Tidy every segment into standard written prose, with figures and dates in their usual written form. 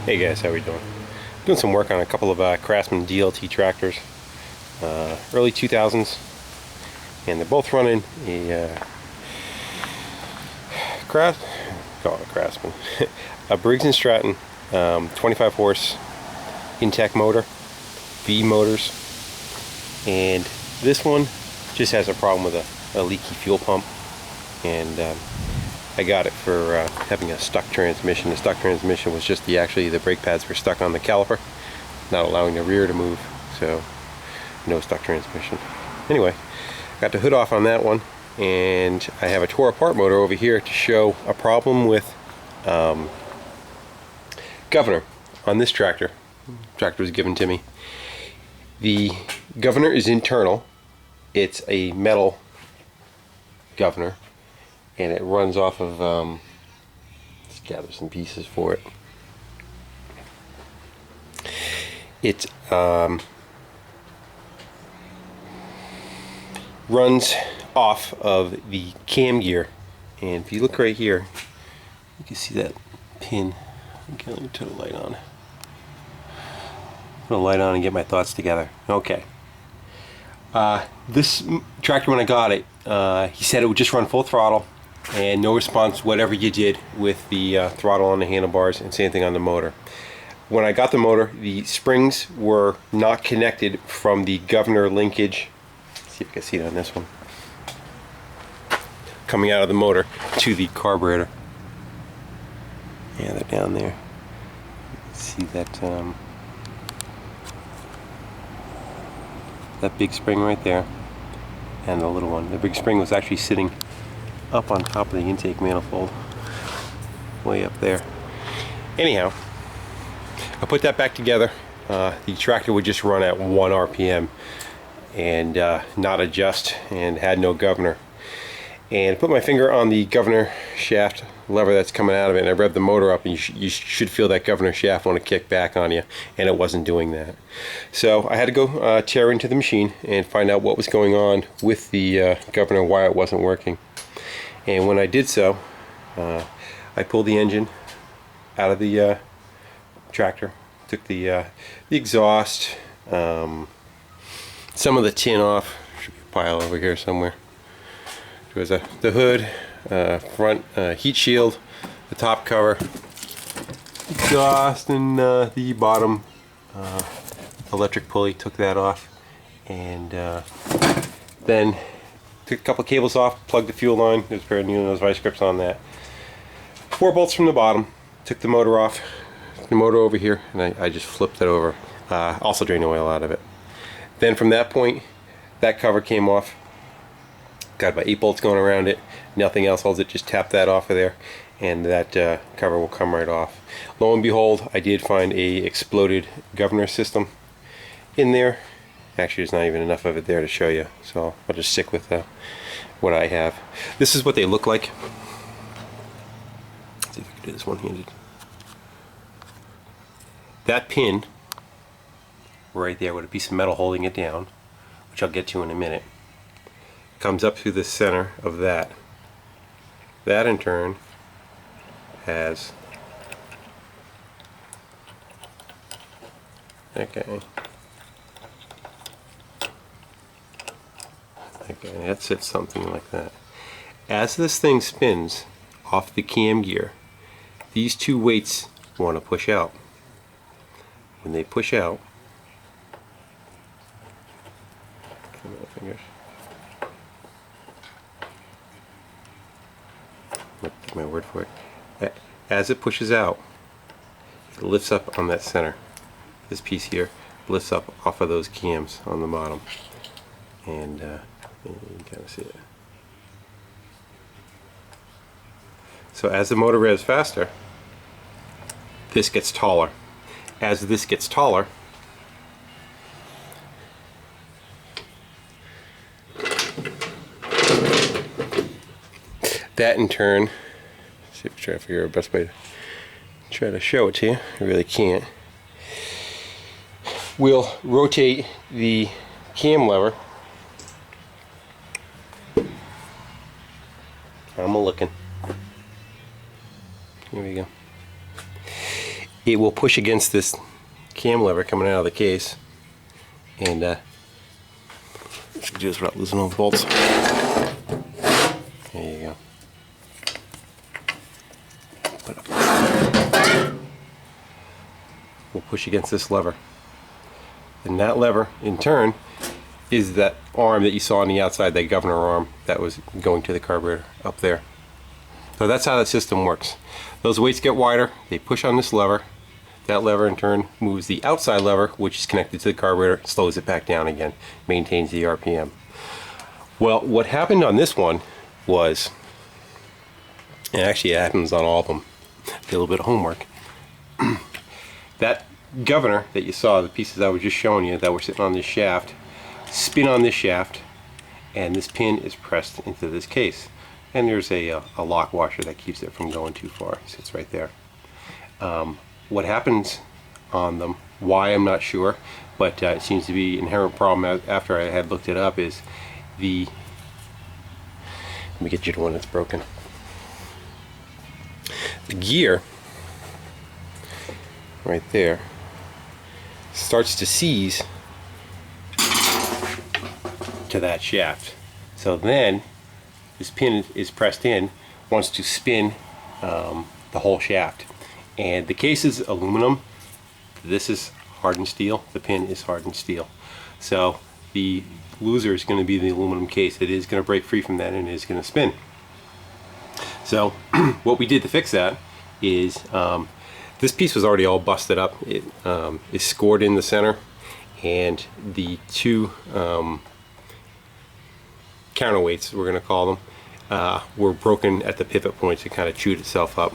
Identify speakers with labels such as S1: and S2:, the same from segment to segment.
S1: Hey guys, how we doing? Doing some work on a couple of Craftsman DLT tractors, early 2000s, and they're both running a craft, call it a Craftsman, a Briggs & Stratton 25 horse intek motor, V motors, and this one just has a problem with a leaky fuel pump, and I got it for having a stuck transmission. The stuck transmission was just the brake pads were stuck on the caliper, not allowing the rear to move, so no stuck transmission. Anyway, got the hood off on that one, and I have a tore apart motor over here to show a problem with governor on this tractor. Tractor was given to me. The governor is internal. It's a metal governor, and it runs off of let's gather some pieces for it. It runs off of the cam gear, and if you look right here, you can see that pin. Okay, let me turn the light on. Put a light on and get my thoughts together. Okay. This tractor, when I got it, he said it would just run full throttle and no response whatever you did with the throttle on the handlebars, and same thing on the motor. When I got the motor, the springs were not connected from the governor linkage. Let's see if you can see it on this one. Coming out of the motor to the carburetor. Yeah, they're down there. See that that big spring right there, and the little one. The big spring was actually sitting up on top of the intake manifold, way up there. Anyhow, I put that back together. The tractor would just run at 1 RPM and not adjust, and had no governor. And I put my finger on the governor shaft lever that's coming out of it, and I revved the motor up, and you should feel that governor shaft want to kick back on you, and it wasn't doing that. So I had to go tear into the machine and find out what was going on with the governor, why it wasn't working. And when I did so, I pulled the engine out of the tractor, took the exhaust, some of the tin off. Should be a pile over here somewhere. There was the hood, front heat shield, the top cover, exhaust, and the bottom electric pulley. Took that off, and then took a couple cables off, plugged the fuel line. There's a pair of new nose vice grips on that. 4 bolts from the bottom. Took the motor off, the motor over here, and I just flipped it over. Also drained the oil out of it. Then from that point, that cover came off. Got about 8 bolts going around it. Nothing else holds it. Just tap that off of there, and that cover will come right off. Lo and behold, I did find a exploded governor system in there. Actually, there's not even enough of it there to show you, so I'll just stick with what I have. This is what they look like. Let's see if I can do this one-handed. That pin right there with a piece of metal holding it down, which I'll get to in a minute, comes up through the center of that. That in turn has, okay, that sits something like that. As this thing spins off the cam gear, these two weights want to push out. When they push out, come on, fingers. Take my word for it. As it pushes out, it lifts up on that center. This piece here lifts up off of those cams on the bottom, and you can kind of see it. So as the motor revs faster, this gets taller. As this gets taller, that in turn, see if I try to figure out the best way to try to show it to you. I really can't. We'll rotate the cam lever. I'm looking. Here we go. it will push against this cam lever coming out of the case, and just without losing all the bolts. There you go. We'll push against this lever, and that lever in turn is that arm that you saw on the outside, that governor arm that was going to the carburetor up there. So that's how that system works. Those weights get wider, they push on this lever. That lever in turn moves the outside lever, which is connected to the carburetor, slows it back down again, maintains the RPM. Well, what happened on this one was, and actually it happens on all of them, a little bit of homework. That governor that you saw, the pieces I was just showing you that were sitting on this shaft, spin on this shaft, and this pin is pressed into this case. And there's a lock washer that keeps it from going too far. It sits right there. What happens on them, why I'm not sure, but it seems to be an inherent problem after I had looked it up, is the, let me get you to one that's broken. The gear right there starts to seize to that shaft. So then this pin is pressed in, wants to spin the whole shaft. And the case is aluminum, this is hardened steel, the pin is hardened steel. So the loser is going to be the aluminum case. It is going to break free from that and it is going to spin. So what we did to fix that is, this piece was already all busted up. It is scored in the center, and the two counterweights, we're going to call them, were broken at the pivot points. It kind of chewed itself up.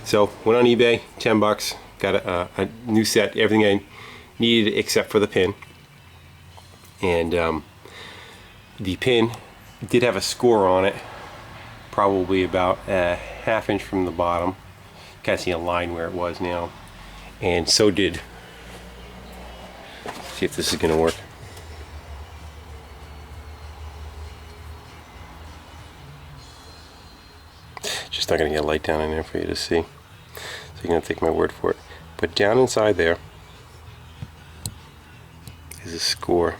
S1: So went on eBay, 10 bucks, got a new set, everything I needed except for the pin. And the pin did have a score on it, probably about a ½ inch from the bottom. Kind of see a line where it was now. And so did, see if this is going to work. Just not going to get a light down in there for you to see. So you're going to take my word for it. But down inside there is a score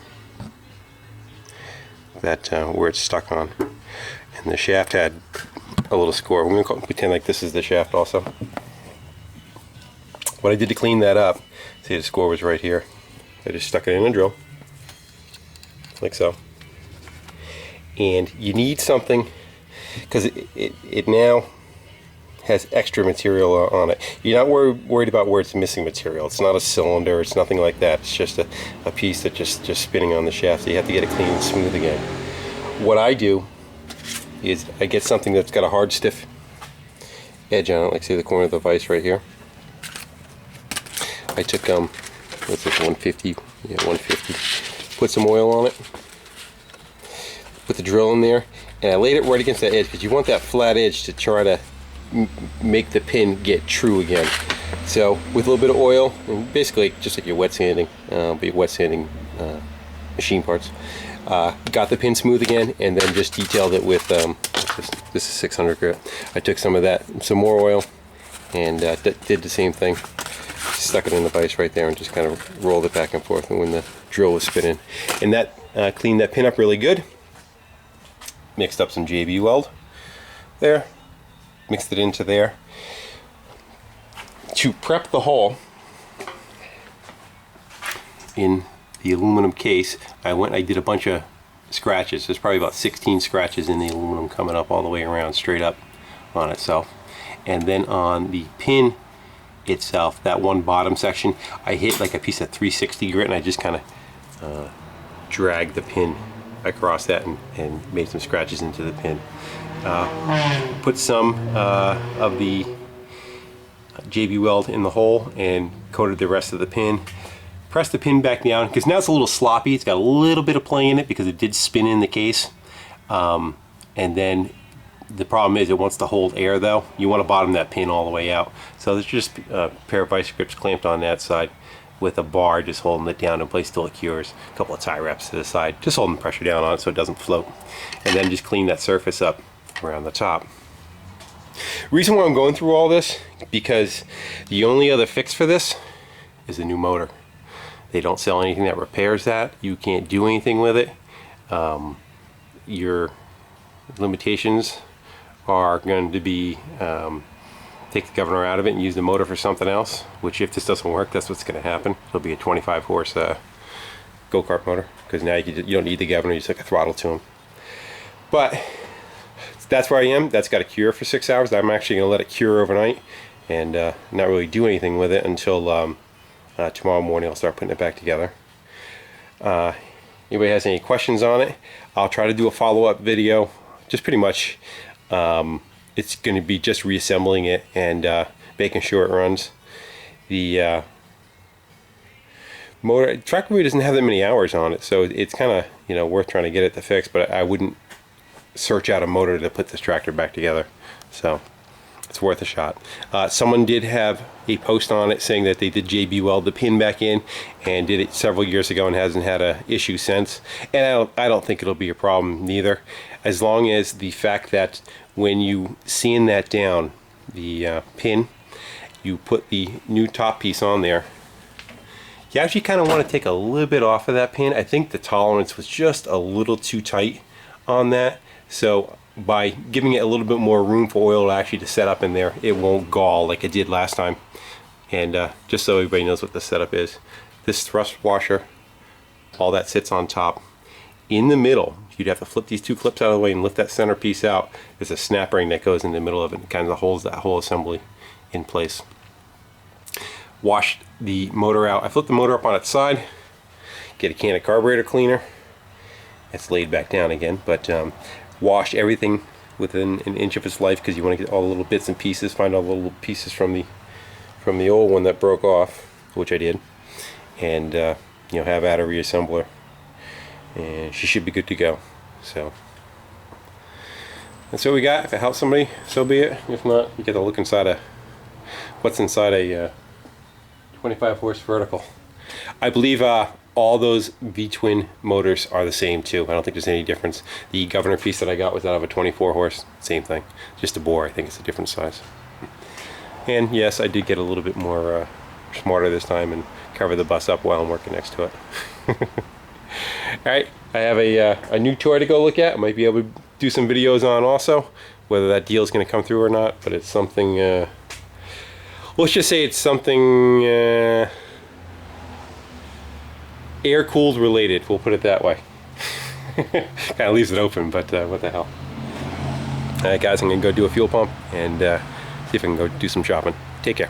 S1: that where it's stuck on. And the shaft had a little score. We're going to pretend like this is the shaft also. What I did to clean that up, see, the score was right here. I just stuck it in a drill, like so. And you need something, because it now has extra material on it. You're not worried about where it's missing material. It's not a cylinder, it's nothing like that. It's just a piece that's just spinning on the shaft, so you have to get it clean and smooth again. What I do is I get something that's got a hard, stiff edge on it, like say the corner of the vise right here. I took what's this, 150? Yeah, 150. Put some oil on it. Put the drill in there, and I laid it right against that edge because you want that flat edge to try to make the pin get true again. So with a little bit of oil, and basically just like your wet sanding, machine parts, got the pin smooth again, and then just detailed it with this is 600 grit. I took some of that, some more oil, and did the same thing. Stuck it in the vise right there and just kind of rolled it back and forth, and when the drill was spinning, and that cleaned that pin up really good. Mixed up some JB weld there, mixed it into there. To prep the hole in the aluminum case, I did a bunch of scratches. There's probably about 16 scratches in the aluminum coming up all the way around straight up on itself. And then on the pin itself, that one bottom section, I hit like a piece of 360 grit, and I just kind of dragged the pin across that and made some scratches into the pin. Put some of the JB weld in the hole and coated the rest of the pin. Press the pin back down because now it's a little sloppy. It's got a little bit of play in it because it did spin in the case. And then the problem is it wants to hold air though. You want to bottom that pin all the way out. So there's just a pair of vice grips clamped on that side with a bar just holding it down in place till it cures. A couple of tie wraps to the side, just holding pressure down on it so it doesn't float. And then just clean that surface up around the top. Reason why I'm going through all this, because the only other fix for this is a new motor. They don't sell anything that repairs that. You can't do anything with it. Your limitations are going to be take the governor out of it and use the motor for something else, which if this doesn't work, that's what's going to happen. It'll be a 25 horse go-kart motor, because now you don't need the governor, you just like a throttle to them. But that's where I am. That's got to cure for 6 hours. I'm actually going to let it cure overnight and not really do anything with it until tomorrow morning. I'll start putting it back together. Anybody has any questions on it, I'll try to do a follow-up video. Just pretty much it's going to be just reassembling it and making sure it runs. The motor track really doesn't have that many hours on it, so it's kind of, you know, worth trying to get it to fix, but I wouldn't search out a motor to put this tractor back together, so it's worth a shot. Someone did have a post on it saying that they did JB weld the pin back in and did it several years ago and hasn't had a issue since, and I don't think it'll be a problem neither, as long as the fact that when you sand that down, the pin, you put the new top piece on there. You actually kind of want to take a little bit off of that pin. I think the tolerance was just a little too tight on that, so by giving it a little bit more room for oil actually to set up in there, it won't gall like it did last time. And just so everybody knows what the setup is, this thrust washer, all that sits on top. In the middle, you'd have to flip these two clips out of the way and lift that center piece out. There's a snap ring that goes in the middle of it and kind of holds that whole assembly in place. Washed the motor out. I flipped the motor up on its side, get a can of carburetor cleaner. It's laid back down again, but washed everything within an inch of its life, because you want to get all the little bits and pieces, find all the little pieces from the old one that broke off, which I did, and you know, have at a reassembler, and she should be good to go. So that's what we got. If it helps somebody, so be it. If not, you get to look inside what's inside a 25 horse vertical. I believe all those V-twin motors are the same too. I don't think there's any difference. The governor piece that I got was out of a 24 horse, same thing. Just a bore, I think it's a different size. And yes, I did get a little bit more smarter this time and cover the bus up while I'm working next to it. Alright, I have a new toy to go look at. I might be able to do some videos on also, whether that deal is going to come through or not, but it's something, let's just say it's something air-cooled related, we'll put it that way. Kind of leaves it open, but what the hell. Alright guys, I'm going to go do a fuel pump and see if I can go do some shopping. Take care.